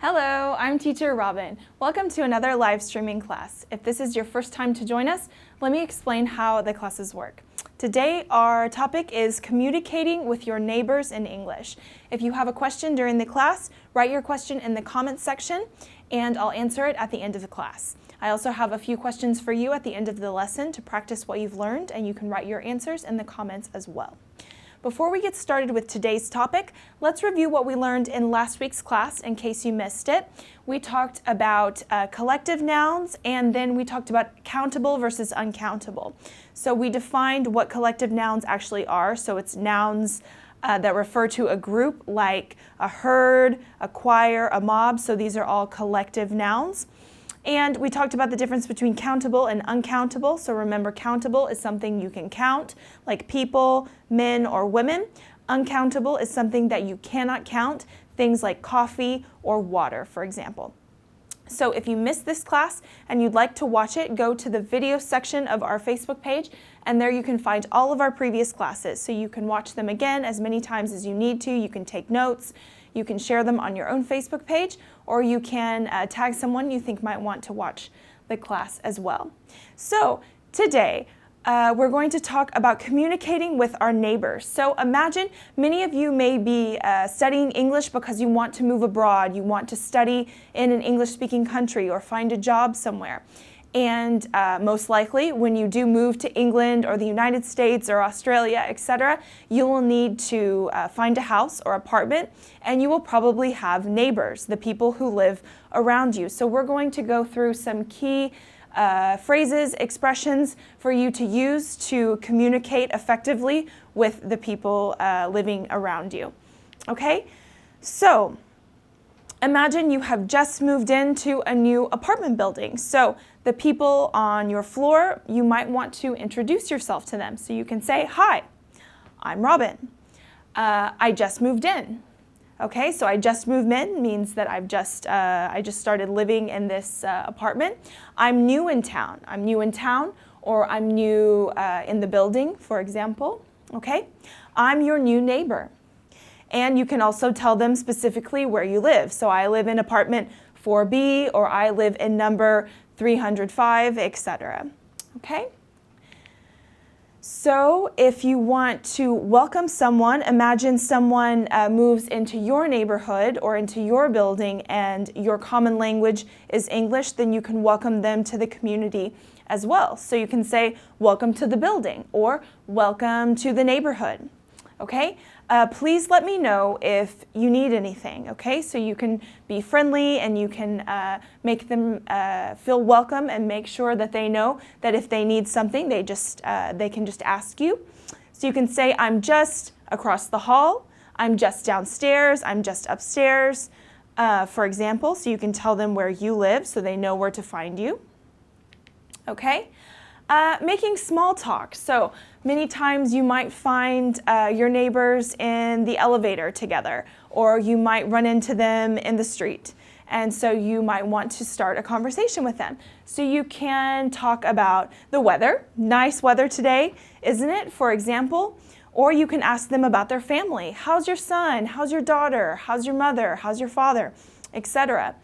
Hello, I'm Teacher Robin. Welcome to another live streaming class. If this is your first time to join us, let me explain how the classes work. Today, our topic is communicating with your neighbors in English. If you have a question during the class, write your question in the comments section and I'll answer it at the end of the class. I also have a few questions for you at the end of the lesson to practice what you've learned, and you can write your answers in the comments as well. Before we get started with today's topic, let's review what we learned in last week's class in case you missed it. We talked about collective nouns, and then we talked about countable versus uncountable. So we defined what collective nouns actually are. So it's nouns that refer to a group like a herd, a choir, a mob. So these are all collective nouns. And we talked about the difference between countable and uncountable. So remember, countable is something you can count, like people, men, or women. Uncountable is something that you cannot count, things like coffee or water, for example. So if you missed this class and you'd like to watch it, go to the video section of our Facebook page, and there you can find all of our previous classes. So you can watch them again as many times as you need to. You can take notes. You can share them on your own Facebook page, or you can tag someone you think might want to watch the class as well. So today, we're going to talk about communicating with our neighbors. So imagine many of you may be studying English because you want to move abroad, you want to study in an English-speaking country or find a job somewhere. And most likely, when you do move to England or the United States or Australia, etc., you will need to find a house or apartment, and you will probably have neighbors, the people who live around you. So we're going to go through some key phrases, expressions for you to use to communicate effectively with the people living around you. Okay? So imagine you have just moved into a new apartment building. So the people on your floor, you might want to introduce yourself to them. So you can say, "Hi, I'm Robin. I just moved in." Okay, so I just moved in means that I just started living in this apartment. I'm new in town. I'm new in town, or I'm new in the building, for example. Okay, I'm your new neighbor. And you can also tell them specifically where you live. So I live in apartment 4B, or I live in number 305, etc. Okay? So if you want to welcome someone, imagine someone moves into your neighborhood or into your building and your common language is English, then you can welcome them to the community as well. So you can say, "Welcome to the building," or "Welcome to the neighborhood." Okay? Please let me know if you need anything, okay? So you can be friendly and you can make them feel welcome and make sure that they know that if they need something, they can just ask you. So you can say, "I'm just across the hall," "I'm just downstairs," "I'm just upstairs," for example. So you can tell them where you live so they know where to find you. Okay? Making small talk. So many times you might find your neighbors in the elevator together, or you might run into them in the street. And so you might want to start a conversation with them. So you can talk about the weather. Nice weather today, isn't it? For example. Or you can ask them about their family. How's your son? How's your daughter? How's your mother? How's your father? Etc.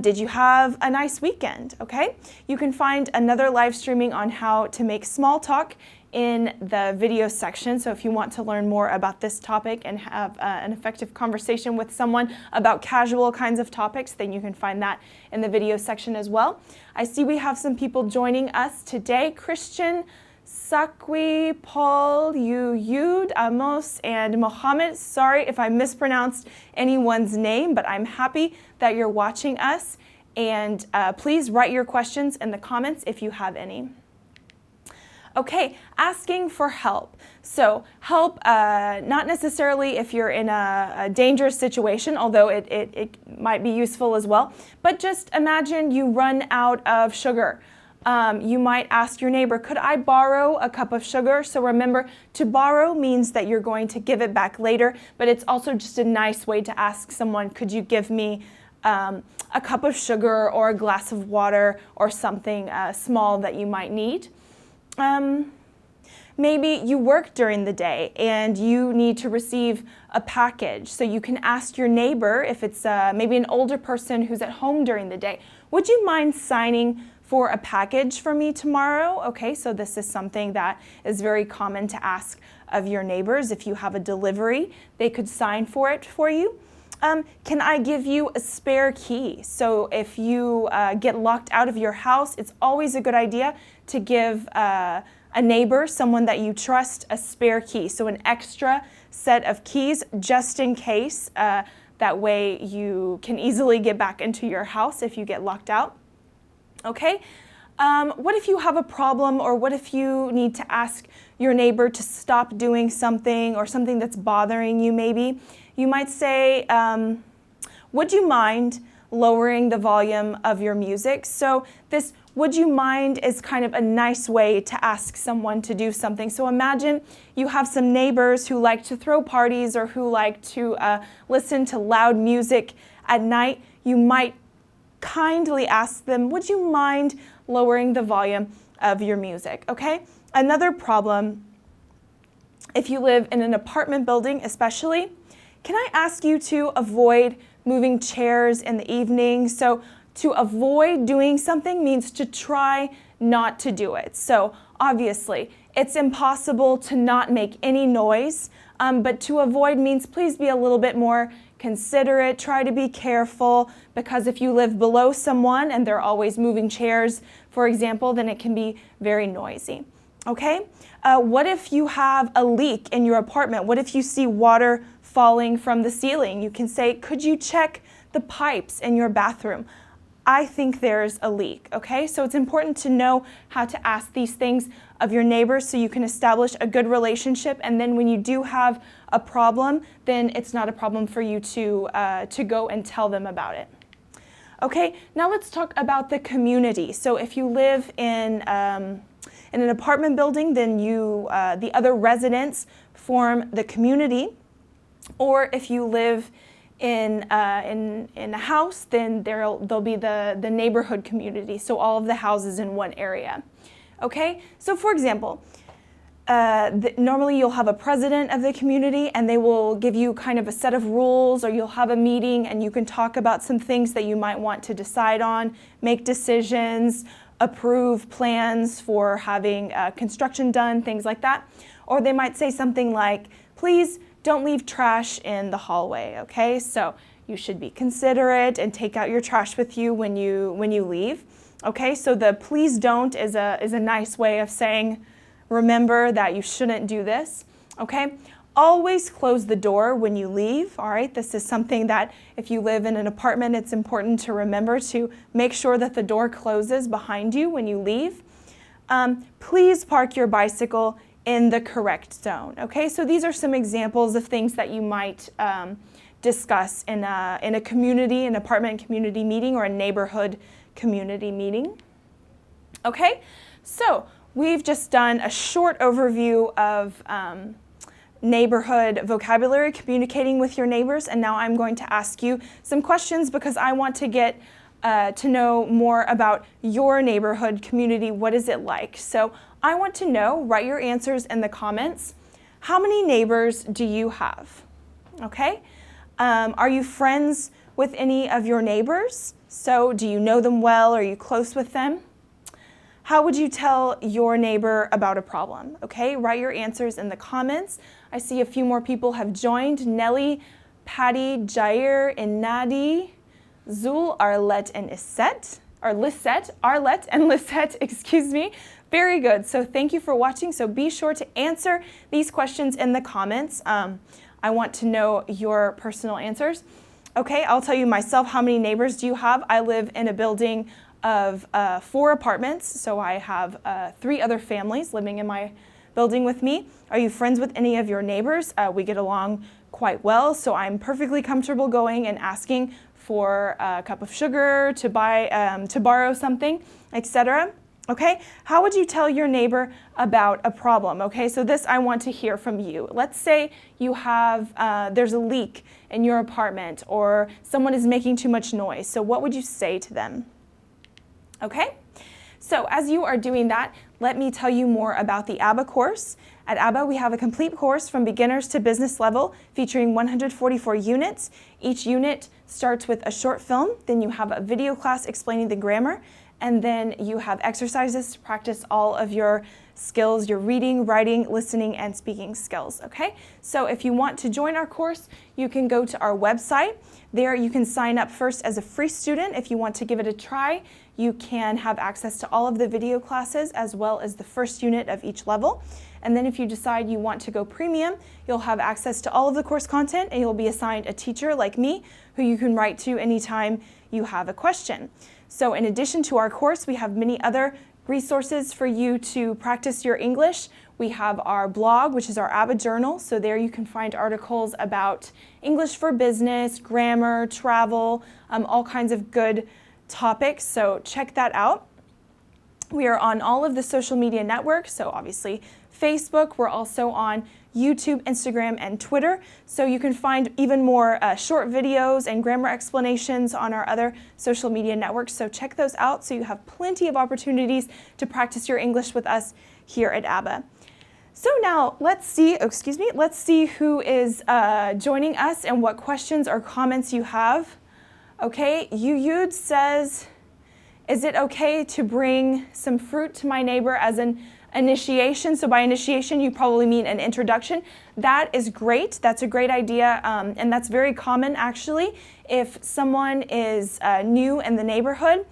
Did you have a nice weekend? Okay, you can find another live streaming on how to make small talk in the video section. So if you want to learn more about this topic and have an effective conversation with someone about casual kinds of topics, then you can find that in the video section as well. I see we have some people joining us today. Christian, Sakwi, Paul, Yud, Amos, and Mohammed. Sorry if I mispronounced anyone's name, but I'm happy that you're watching us. And please write your questions in the comments if you have any. Okay, asking for help. So help, not necessarily if you're in a dangerous situation, although it might be useful as well, but just imagine you run out of sugar. You might ask your neighbor, "Could I borrow a cup of sugar?" So remember, to borrow means that you're going to give it back later, but it's also just a nice way to ask someone, "Could you give me a cup of sugar or a glass of water or something small that you might need?" maybe you work during the day and you need to receive a package. So you can ask your neighbor, if it's maybe an older person who's at home during the day, would you mind signing for a package for me tomorrow? Okay, so this is something that is very common to ask of your neighbors. If you have a delivery, they could sign for it for you. Can I give you a spare key? So if you get locked out of your house, it's always a good idea to give a neighbor, someone that you trust, a spare key. So an extra set of keys just in case. That way you can easily get back into your house if you get locked out. Okay? What if you have a problem, or what if you need to ask your neighbor to stop doing something, or something that's bothering you maybe? You might say, would you mind lowering the volume of your music? So this would you mind is kind of a nice way to ask someone to do something. So imagine you have some neighbors who like to throw parties or who like to listen to loud music at night. You might kindly ask them, would you mind lowering the volume of your music? Okay? Another problem, if you live in an apartment building especially, can I ask you to avoid moving chairs in the evening? So to avoid doing something means to try not to do it. So obviously, it's impossible to not make any noise, but to avoid means please be a little bit more considerate, try to be careful, because if you live below someone and they're always moving chairs, for example, then it can be very noisy. Okay? What if you have a leak in your apartment? What if you see water falling from the ceiling? You can say, could you check the pipes in your bathroom? I think there's a leak, okay? So it's important to know how to ask these things of your neighbors so you can establish a good relationship, and then when you do have a problem, then it's not a problem for you to go and tell them about it. Okay, now let's talk about the community. So if you live in an apartment building, then the other residents form the community. Or if you live in a house, then there'll be the neighborhood community, so all of the houses in one area. Okay, so for example, normally you'll have a president of the community and they will give you kind of a set of rules, or you'll have a meeting and you can talk about some things that you might want to decide on, make decisions, approve plans for having construction done, things like that. Or they might say something like, please don't leave trash in the hallway, okay? So you should be considerate and take out your trash with you when you leave. Okay, so the please don't is a nice way of saying, remember that you shouldn't do this. Okay, always close the door when you leave. All right, this is something that if you live in an apartment, it's important to remember to make sure that the door closes behind you when you leave. Please park your bicycle in the correct zone. Okay, so these are some examples of things that you might discuss in a community, an apartment community meeting, or a neighborhood community meeting. Okay, so we've just done a short overview of neighborhood vocabulary, communicating with your neighbors, and now I'm going to ask you some questions because I want to get to know more about your neighborhood community. What is it like? So I want to know, write your answers in the comments. How many neighbors do you have? Okay, are you friends with any of your neighbors? So do you know them well? Are you close with them? How would you tell your neighbor about a problem? Okay, write your answers in the comments. I see a few more people have joined. Nelly, Patty, Jair, Inadi, Zul, Arlette, and Arlette and Lisette, excuse me. Very good. So thank you for watching. So be sure to answer these questions in the comments. I want to know your personal answers. Okay, I'll tell you myself, how many neighbors do you have? I live in a building of 4 apartments, so I have 3 other families living in my building with me. Are you friends with any of your neighbors? We get along quite well, so I'm perfectly comfortable going and asking for a cup of sugar, to borrow something, etc. Okay, how would you tell your neighbor about a problem? Okay, so this I want to hear from you. Let's say you have, there's a leak in your apartment, or someone is making too much noise. So what would you say to them? Okay, So as you are doing that, let me tell you more about the ABBA course. At ABBA, we have a complete course from beginners to business level featuring 144 units. Each unit starts with a short film, then you have a video class explaining the grammar, and then you have exercises to practice all of your skills, your reading, writing, listening, and speaking skills, okay? So if you want to join our course, you can go to our website. There you can sign up first as a free student. If you want to give it a try, you can have access to all of the video classes as well as the first unit of each level. And then if you decide you want to go premium, you'll have access to all of the course content and you'll be assigned a teacher like me who you can write to anytime you have a question. So in addition to our course, we have many other resources for you to practice your English. We have our blog, which is our ABBA journal. So there you can find articles about English for business, grammar, travel, all kinds of good topics. So check that out. We are on all of the social media networks. So obviously Facebook, we're also on YouTube, Instagram, and Twitter. So you can find even more short videos and grammar explanations on our other social media networks. So check those out so you have plenty of opportunities to practice your English with us here at ABBA. So now let's see who is joining us and what questions or comments you have. Okay, Yuyud says, is it okay to bring some fruit to my neighbor as an initiation? So by initiation, you probably mean an introduction. That is great. That's a great idea, and that's very common actually. If someone is new in the neighborhood,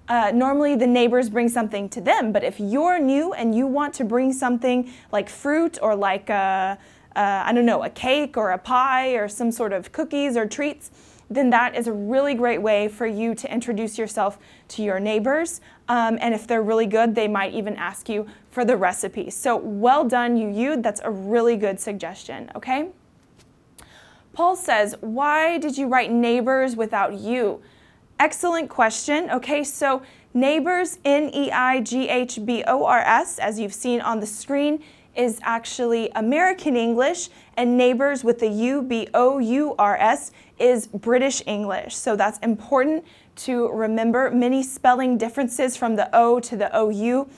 normally the neighbors bring something to them, but if you're new and you want to bring something like fruit or like I don't know, a cake or a pie or some sort of cookies or treats, then that is a really great way for you to introduce yourself to your neighbors. And if they're really good, they might even ask you for the recipe. So well done, Yuyud. That's a really good suggestion, okay? Paul says, why did you write neighbors without you? Excellent question. Okay, so neighbors, N-E-I-G-H-B-O-R-S, as you've seen on the screen, is actually American English, and neighbors with the U-B-O-U-R-S is British English. So that's important to remember. Many spelling differences from the O to the OU.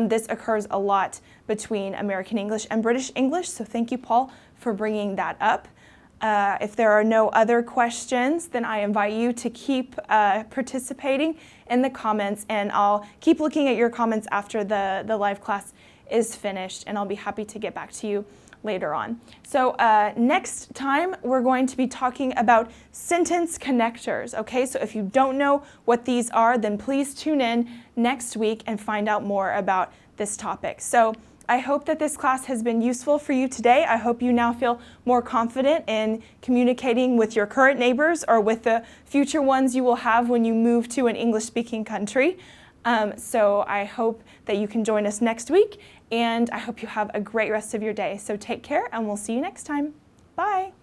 This occurs a lot between American English and British English, so thank you, Paul, for bringing that up. If there are no other questions, then I invite you to keep participating in the comments, and I'll keep looking at your comments after the live class is finished, and I'll be happy to get back to you later on. So next time, we're going to be talking about sentence connectors, okay? So if you don't know what these are, then please tune in next week and find out more about this topic. So I hope that this class has been useful for you today. I hope you now feel more confident in communicating with your current neighbors or with the future ones you will have when you move to an English-speaking country. So I hope that you can join us next week, and I hope you have a great rest of your day. So take care, and we'll see you next time. Bye.